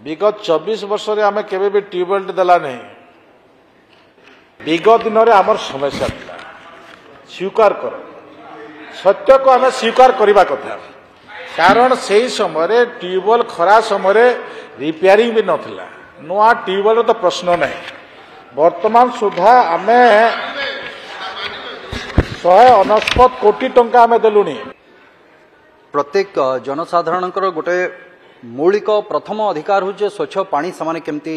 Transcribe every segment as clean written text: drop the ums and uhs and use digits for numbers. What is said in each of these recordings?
विगत 24 वर्ष आम केवे भी ट्यूबवेल देला नहीं। विगत दिन में आमर समस्या था स्वीकार कर सत्य को आम स्वीकार करने कथा कारण से समय ट्यूबवेल खरा समय रिपेयरिंग भी नथिला नुआ ट्यूबवेल तो प्रश्न नहीं। वर्तमान सुधा आम 169 कोटी टंका आम देलुनी। प्रत्येक जनसाधारण गोटे मौलिक प्रथम अधिकार हो स्वच्छ पानी से केमती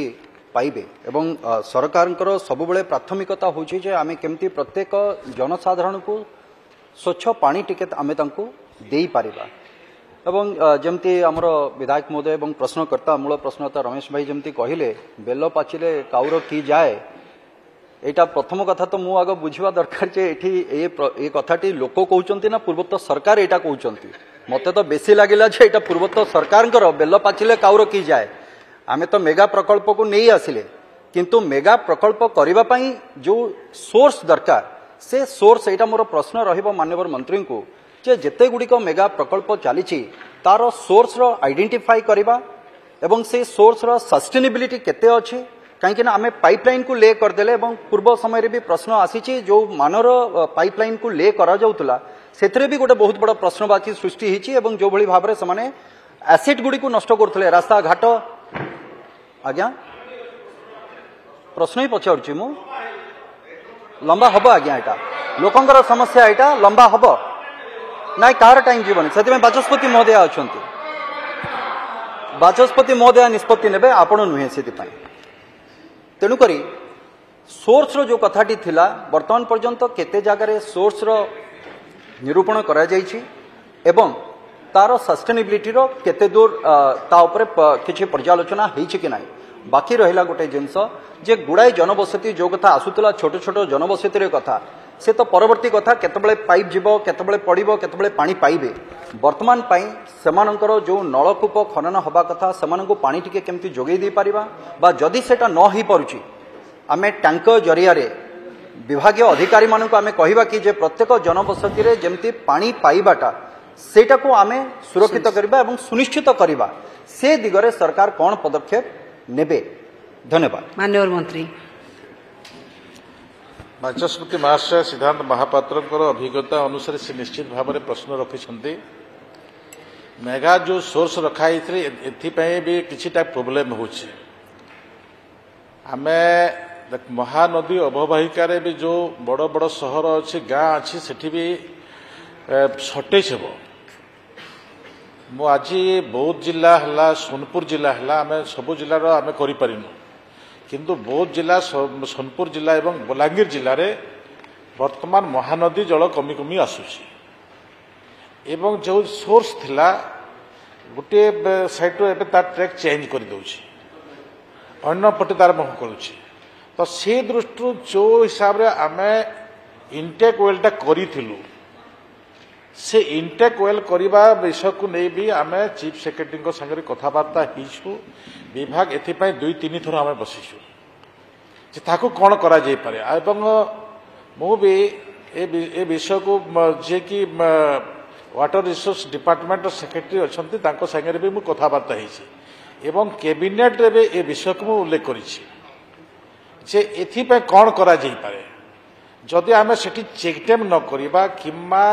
पाइबे एवं सरकार सबुबले प्राथमिकता हूँ आम केमती प्रत्येक जनसाधारण को स्वच्छ पानी टिके आम दे पारिबा एवं जमती आमर विधायक महोदय एवं प्रश्नकर्ता मूल प्रश्नकर्ता रमेश भाई जमती कहले बेल पाचिले काउर की जाए यहाँ प्रथम कथा तो मुझ आग बुझा दरकार जे ये कथाटी लोक कहते ना पूर्वोत्तर सरकार यहाँ कहते मत तो बेसी लगिला जे यहाँ पूर्वोत्तर सरकार बेल पाचिले काउर की जाए आमे तो मेगा प्रकल्प को नहीं आसिले किंतु मेगा प्रकल्प करने जो सोर्स दरकार से सोर्स यहाँ मोर प्रश्न रहिबो माननीय मंत्री को जे जेते गुड़िक मेगा प्रकल्प चली तार सोर्स रो आइडेंटिफाई करबा एवं से सोर्स रो सस्टेनेबिलिटी केते अछि कहीं आम पाइपलाइन को ले करदेले एवं पूर्व समय भी प्रश्न आसी जो मानर पाइपलाइन को ले करा जाउतला सेथरे भी गोटे बहुत बड़ा प्रश्नवाची सृष्टि होती एवं जो भली भाव में एसेट गुड़ी को नष्ट करते रास्ता घाट आज्ञा प्रश्न ही पचारुची मु लंबा हम आज्ञा यहाँ लोकंर समस्या यहाँ लंबा हम ना कार टाइम जीवन से बाचस्पति महोदय अच्छा बाचस्पति महोदय निष्पत्ति ने आपण नुहे से तेणुक सोर्स रो जो कथाटी थिला वर्तमान पर्यंत केते जगार सोर्स रो निरूपण करा जायछि एवं तार सस्टेनेबिलिटी रो केते दूर ता उपरे किछि पर्यालोचना हेछि कि नाही बाकी रहिला गोटे जिनस जे गुड़ाई जनबसती जो कथा आसुतला छोट छोट जनबसती रे कथा से तो परवर्ती कथा केतबेले पाइप जीवो केतबेले पड़िबो केतबेले पानी पाइबे वर्तमान पाई सेमानंकर जो नलकूप खनन हवा कथा सेमानंको पानी टिके केमती जोगै दे पारिबा बा जदि सेटा न ही परुची आमे टैंकर जरिया रे विभाग अधिकारी मानक आमे कहिबा कि जे प्रत्येक जनबसती रे जेमती पानी पाइबाटा सेटा को आमे सुरक्षित करबा एवं सुनिश्चित करबा से दिगरे सरकार कोन पदक्षेप नेबे। धन्यवाद माननीय मंत्री। बाचस्पति महाशय सिद्धांत महापात्र अभिज्ञता अनुसार से निश्चित भाव में प्रश्न रखिंट मेगा जो सोर्स रखाई भी किछिटा प्रोब्लेम होची आमे महानदी अववाहिकार भी जो बड़ बड़ सहर अच्छी गाँ अच्छी सेठी भी शॉर्टेज हे आज बौद्ध जिला है सोनपुर जिला है आम सबू जिलार आम करूँ किंतु बौद्ध जिला सोनपुर जिला एवं बलांगीर जिले में वर्तमान महानदी जल कमी कमी आसूची एवं जो सोर्स थिला गोटे साइड रो तार ट्रैक चेंज कर दउची अन्य पटे तार मुह करुची तो से दृष्टि जो हिसाब रे आमे इंटेक वेलटा करिथिलु से इंटेक वेल करबा विषय को नहीं भी आमे चीफ सेक्रेटरी को संगे कथबार्ता हिचु विभाग एथिपाई 2-3 थर आमे बसिछु जे ताको कोन करा जाय पारे एवं मु भी ए विषय को जे कि वाटर रिसोर्स डिपार्टमेंट सेक्रेटरी अच्छंती ताको संगे भी मु कथबार्ता हिची एवं कैबिनेट रे भी ए विषय को मु उल्लेख करिछि जे एथिपाई कोन करा जाय पारे जदि आमे सेठी चेक डैम न करबा किम्मा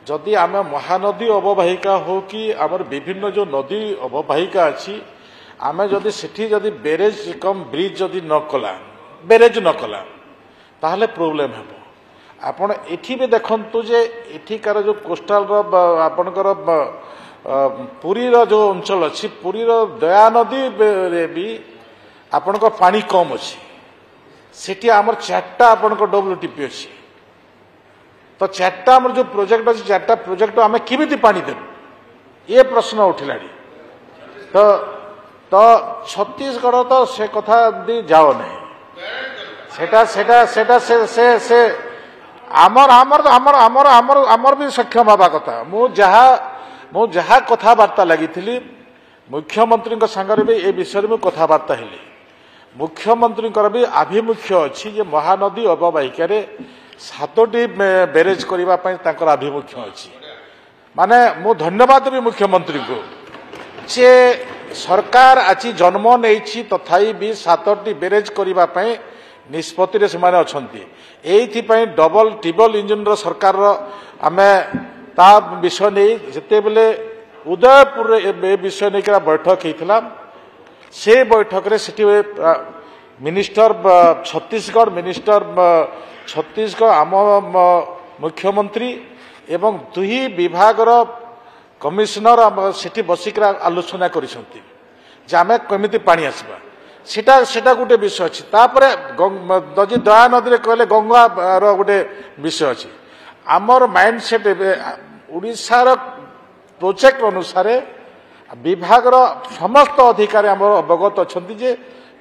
जदि आम महानदी अववाहिका हो कि आमर विभिन्न जो नदी अववाहिका अच्छी आम जदि सेठी जदि बेरेज कम ब्रिज जदि न कला बेरेज न कला ताहले प्रॉब्लम हेबो आपण एठी भी देखंतु जे एठिकार जो कोस्टाल आपणकर पुरी रो जो अंचल अच्छी पुरी रो दया नदी रे भी आपणकर पानी कम अच्छी सेठी आमर 4टा आपणकर डब्ल्यूटीपी अच्छी तो 4टा आम जो प्रोजेक्ट अच्छे 4टा प्रोजेक्ट आम किमिति पानी देबु ये प्रश्न उठिला तो तो छत्तीसगढ़ तो से कथा दी जाओ नहीं सेटा सेटा सेटा से आमर आमर आमर आमर आमर आमर भी सक्षम हवा कथा मु जहा कथबार्ता लगी मुख्यमंत्री संगे भी ए विषय में कथबार्ता हेली मुख्यमंत्री भी आभिमुख्य अच्छी जे महानदी अववाहिका 7टी बेरेज करने आभिमुख्य अच्छी माने मु धन्यवाद भी मुख्यमंत्री को जे सरकार आज जन्म नहीं तथापि भी 7टी ब्यारेज करने निष्पत्ति अच्छा डबल ट्रिबल इंजिन सरकार आम ता विषय नहीं जिते बेले उदयपुर विषय नहीं बैठक होता से बैठक रे मिनिस्टर छत्तीसगढ़ मिनिस्टर छत्तीसगढ़ आम मुख्यमंत्री एवं दुई विभाग कमिशनर सेठी बसिक आलोचना करिसंती जे आमे केमिति पानी आसबा सेटा गोटे विषय अछि तापरे दजी दया नदी कहले गंगा रो गोटे विषय अछि आमर माइंड सेट ओडिसा प्रोजेक्ट अनुसार विभाग समस्त अधिकारी आम अवगत अच्छा जे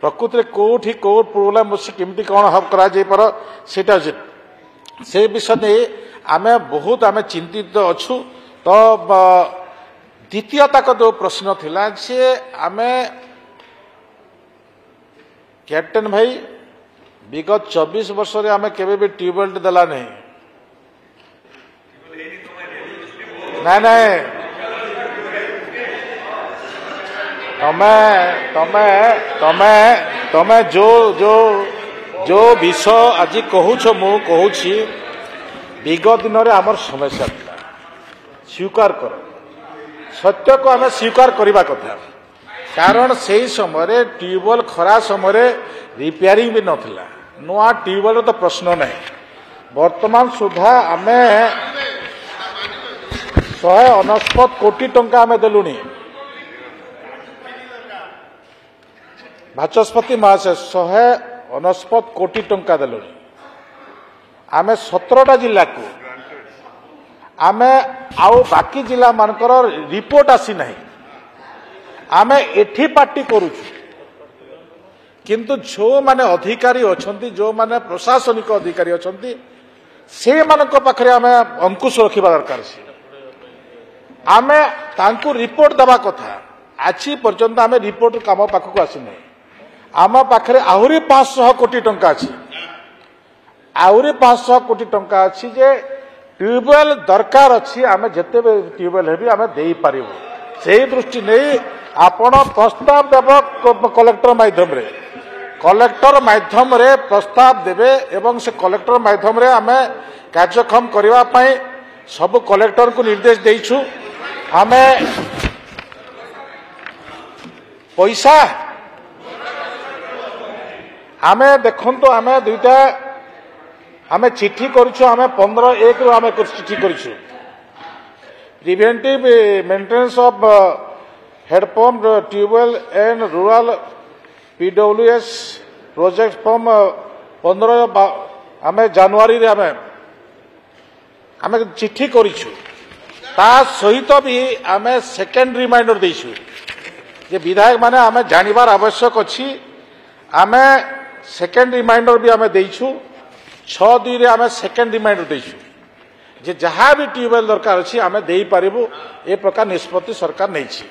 प्रकृति में कौटी कौ प्रोब्लेम अच्छी केमती कौन हब करा से विषय नहीं आम बहुत आम चिंतित अच्छु तो द्वितीयता जो प्रश्न थिला जे आम कैप्टेन भाई विगत 24 वर्ष रे आम केबे भी ट्यूबवेल देला नहीं ना तमे जो जो जो विषय आज कहूछ मु कहूछि विगत दिन रे आमर समस्या था स्वीकार कर सत्य को आम स्वीकार करने कथा कारण से समय ट्यूबवेल खरा समय रिपेयरिंग भी नथिला नुआ ट्यूबवेल तो प्रश्न नहीं वर्तमान सुधा आम 169 कोटी टंका आम देलुनी बाचस्पति महाशय 169 कोटी टंका देलु आमे 17टा जिला को आमे आउ बाकी जिला मानकर रिपोर्ट आसी नहीं आमे एठी पार्टी करूछु किंतु जो माने अधिकारी अछंती जो माने प्रशासनिक अधिकारी अछंती से मानक पाखरे आमे अंकुश रखिबा दरकार छै आमे तांकु रिपोर्ट दबा कथा आछि पर्यंत आमे रिपोर्ट काम पाखको आसी नहीं आम पाखे आहरी 500 कोटी टंका अच्छी आहरी 500 कोटी टंका अच्छी जे ट्यूबवेल दरकार अच्छी आम जिते ट्यूबवेल है आम दे पारू से दृष्टि नहीं आपण प्रस्ताव देव कलेक्टर माध्यम रे प्रस्ताव देवे एवं से कलेक्टर माध्यम रे आम कार्यक्रम करने सब कलेक्टर को निर्देश देइछु आम पैसा आमे देखंतो आमे दुईटा आमे चिट्ठी करूछु आमे 15/1 रु आमे चिट्ठी करूछु preventive maintenance of head pump tubewell and rural PWS project from 15 आमे जनवरी रे आमे चिट्ठी करूछु ता सहित भी आमे सेकेंड रिमाइंडर देइछु जे विधायक माने आमे जानिबार आवश्यक अछि आमे सेकेंड रिमाइंडर भी आमे देइछु 6/2 रे आमे सेकेंड रिमाइंडर देइछु जे जहाँ भी ट्यूबवेल दरकार अछि आमे देई पारिबु ए प्रकार निष्पत्ति सरकार नैछि।